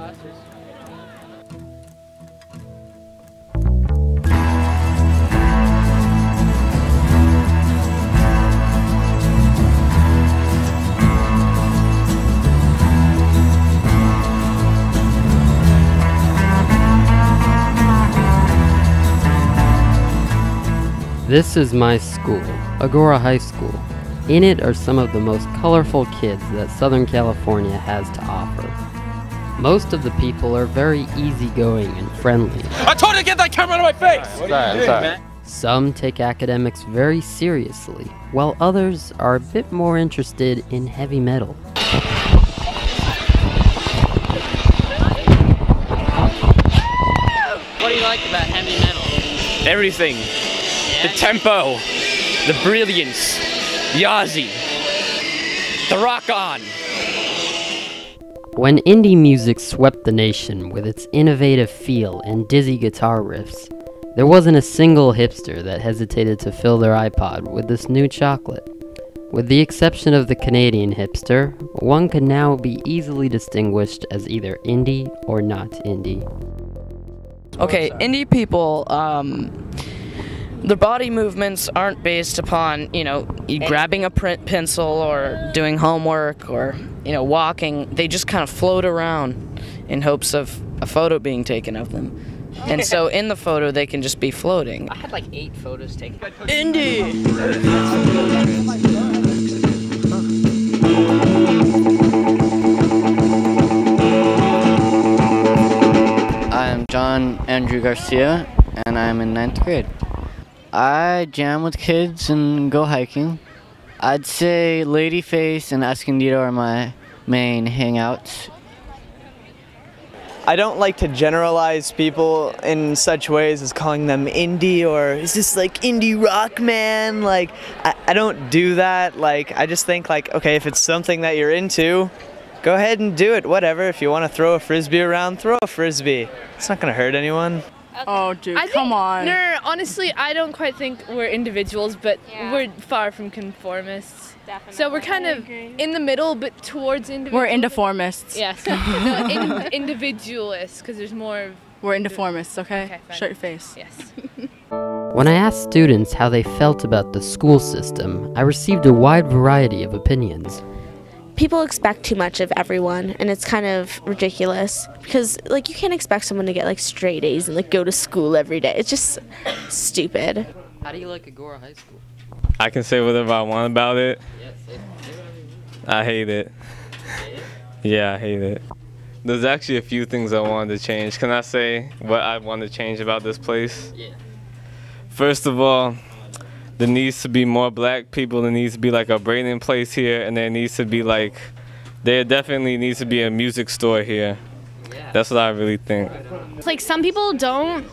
This is my school, Agoura High School. In it are some of the most colorful kids that Southern California has to offer. Most of the people are very easygoing and friendly. I told you to get that camera out of my face! Sorry. Some take academics very seriously, while others are a bit more interested in heavy metal. What do you like about heavy metal? Everything. The tempo, the brilliance, the Aussie, the rock on. When indie music swept the nation with its innovative feel and dizzy guitar riffs, there wasn't a single hipster that hesitated to fill their iPod with this new chocolate. With the exception of the Canadian hipster, one could now be easily distinguished as either indie or not indie. Okay, indie people, their body movements aren't based upon, you grabbing a pencil or doing homework or, walking. They just kind of float around in hopes of a photo being taken of them. And so in the photo, they can just be floating. I had like 8 photos taken. Indie! I'm John Andrew Garcia, and I'm in 9th grade. I jam with kids and go hiking. I'd say Ladyface and Escondido are my main hangouts. I don't like to generalize people in such ways as calling them indie or is this like indie rock, man? Like, I don't do that. Like, I just think like, okay, if it's something that you're into, go ahead and do it, whatever. If you want to throw a frisbee around, throw a frisbee. It's not gonna hurt anyone. Oh, dude, come on. No, honestly, I don't quite think we're individuals, but we're far from conformists. Definitely. So we're kind of in the middle, but towards individuals. We're indiformists. Yes. No, individualists, because there's more of... We're indiformists, okay? Okay, fine. Shut your face. Yes. When I asked students how they felt about the school system, I received a wide variety of opinions. People expect too much of everyone, and it's kind of ridiculous because, like, you can't expect someone to get, like, straight A's and, like, go to school every day. It's just stupid. How do you like Agoura High School? I can say whatever I want about it. I hate it. Yeah, I hate it. There's actually a few things I wanted to change. Can I say what I want to change about this place? Yeah. First of all, there needs to be more black people. There needs to be like a braiding place here, and there needs to be like, there definitely needs to be a music store here. Yeah. That's what I really think. It's like some people don't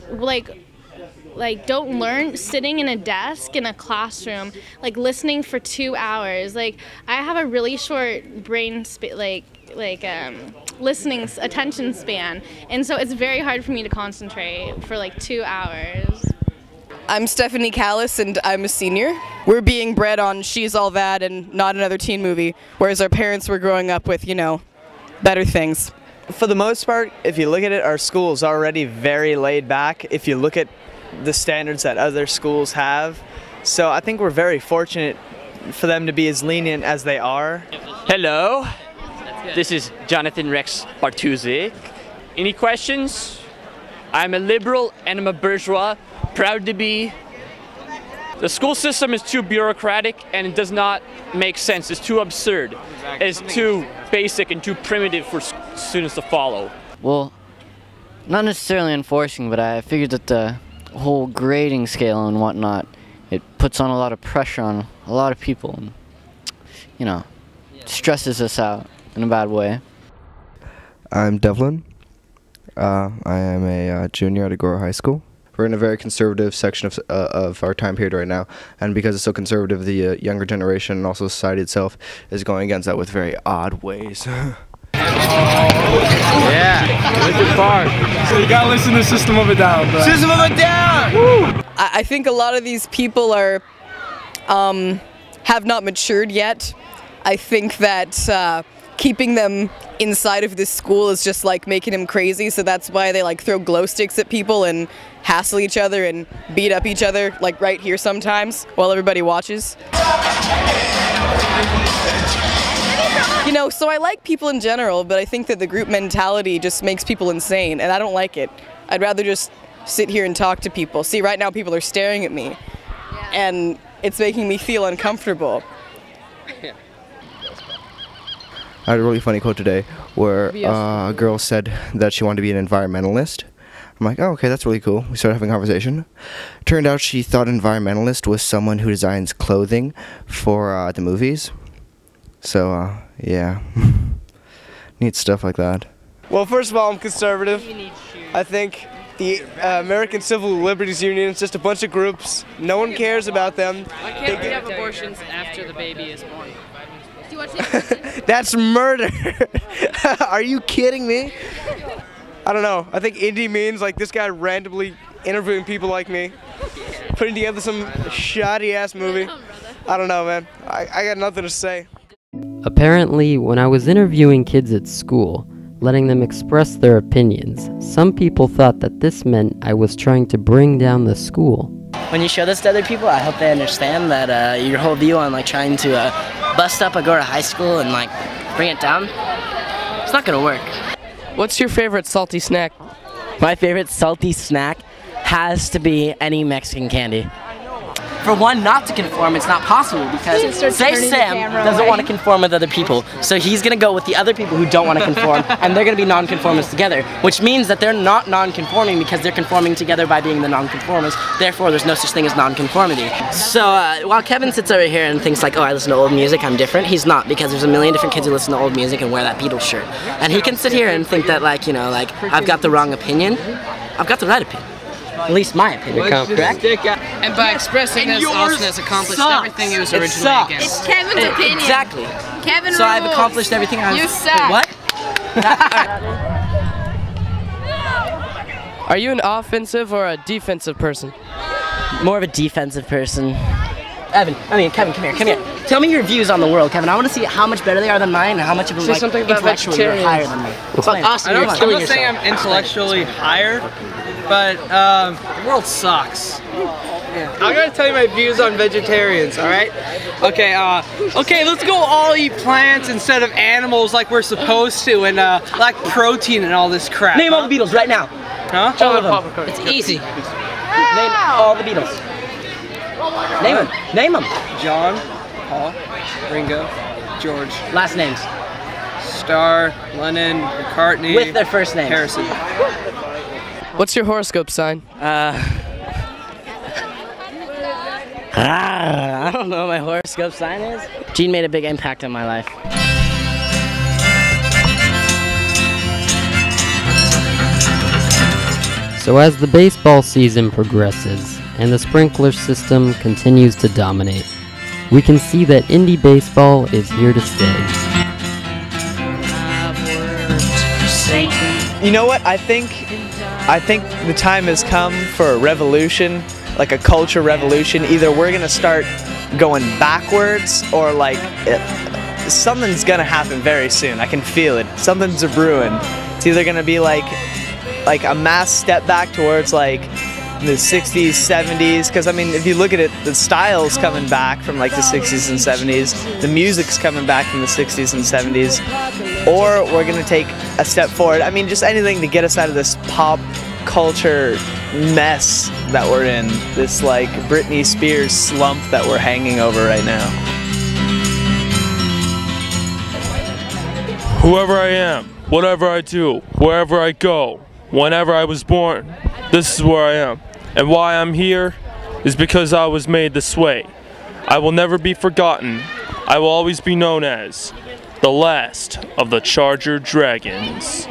don't learn sitting in a desk in a classroom, like listening for 2 hours. Like I have a really short brain listening attention span, and so it's very hard for me to concentrate for like 2 hours. I'm Stephanie Callis, and I'm a senior. We're being bred on She's All That and Not Another Teen Movie, whereas our parents were growing up with, better things. For the most part, if you look at it, our school's already very laid back if you look at the standards that other schools have. So I think we're very fortunate for them to be as lenient as they are. Hello, this is Jonathan Rex Bartuzik. Any questions? I'm a liberal and I'm a bourgeois. Proud to be. The school system is too bureaucratic and it does not make sense. It's too absurd. It's too basic and too primitive for students to follow. Well, not necessarily enforcing, but I figured that the whole grading scale and whatnot, it puts on a lot of pressure on a lot of people and, stresses us out in a bad way. I'm Devlin. I am a junior at Agoura High School. We're in a very conservative section of our time period right now, and because it's so conservative, the younger generation and also society itself is going against that with very odd ways. Yeah, Linkin Park. So you gotta listen to System of a Down, bro. System of a Down! Woo! I think a lot of these people are, have not matured yet. I think that keeping them inside of this school is just like making them crazy, so that's why they like throw glow sticks at people and hassle each other and beat up each other, like right here sometimes while everybody watches. You know, so I like people in general, but I think that the group mentality just makes people insane, and I don't like it. I'd rather just sit here and talk to people. See, right now people are staring at me, and it's making me feel uncomfortable. I had a really funny quote today where a girl said that she wanted to be an environmentalist. I'm like, oh, okay, that's really cool. We started having a conversation. Turned out she thought an environmentalist was someone who designs clothing for the movies. So, yeah. Neat stuff like that. Well, first of all, I'm conservative. I think the American Civil Liberties Union is just a bunch of groups. No one cares about them. Why can't we have abortions after the baby is born? That's murder. Are you kidding me? I don't know. I think indie means like this guy randomly interviewing people like me, putting together some shoddy ass movie. I don't know, man. I got nothing to say. Apparently, when I was interviewing kids at school, letting them express their opinions, some people thought that this meant I was trying to bring down the school. When you show this to other people, I hope they understand that your whole view on like trying to bust up Agoura High School and like bring it down, it's not gonna work. What's your favorite salty snack? My favorite salty snack has to be any Mexican candy. For one, not to conform, it's not possible because say Sam doesn't want to conform with other people, so he's going to go with the other people who don't want to conform, and they're going to be nonconformists together, which means that they're not nonconforming because they're conforming together by being the nonconformists, therefore there's no such thing as nonconformity. So while Kevin sits over here and thinks like, oh, I listen to old music, I'm different, he's not, because there's a million different kids who listen to old music and wear that Beatles shirt. And he can sit here and think that like, you know, like, I've got the wrong opinion. I've got the right opinion. At least my opinion, correct? And by expressing this, Austin has accomplished everything he was originally against. It's Kevin's opinion. Exactly. Kevin So rules. I've accomplished everything I was... You suck. What? Are you an offensive or a defensive person? More of a defensive person. Kevin, come here. Tell me your views on the world, Kevin. I want to see how much better they are than mine and how much of them, like, intellectually you're higher than me. Explain. Austin, I'm not saying I'm intellectually higher, but the world sucks. Yeah. I'm gonna tell you my views on vegetarians, alright? Okay, let's go all eat plants instead of animals like we're supposed to and lack protein and all this crap. Name all the Beatles right now. Huh? All of them. It's easy. Name all the Beatles. Name them. Name them. John, Paul, Ringo, George. Last names. Starr, Lennon, McCartney. With their first names. Harrison. What's your horoscope sign? I don't know what my horoscope sign is. Gene made a big impact on my life. So as the baseball season progresses and the sprinkler system continues to dominate, we can see that indie baseball is here to stay. You know what? I think the time has come for a revolution, like a culture revolution. Either we're gonna start going backwards, or like something's gonna happen very soon. I can feel it. Something's a brewing. It's either gonna be like a mass step back towards like the 60s, 70s, because I mean, if you look at it, the style's coming back from like the 60s and 70s, the music's coming back from the 60s and 70s, or we're gonna take a step forward. I mean, just anything to get us out of this pop culture mess that we're in, this like Britney Spears slump that we're hanging over right now. Whoever I am, whatever I do, wherever I go, whenever I was born, this is where I am. And why I'm here is because I was made this way. I will never be forgotten. I will always be known as the last of the Charger Dragons.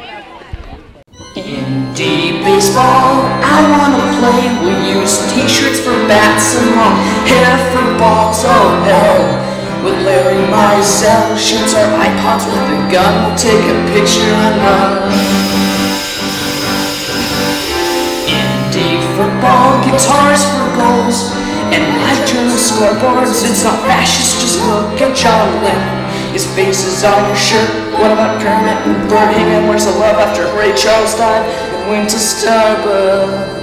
Indie baseball, I wanna play. We use t-shirts for bats and long hair for balls, oh no. With Larry Mizell shoots our iPods with a gun, we'll take a picture and run. Indie football, guitars for goals, and live journal scoreboards. It's not fascist, just look at John Lennon. His face is on your shirt. What about Kermit and Bert Hingham? Where's the love after Ray Charles died and went to Starbucks?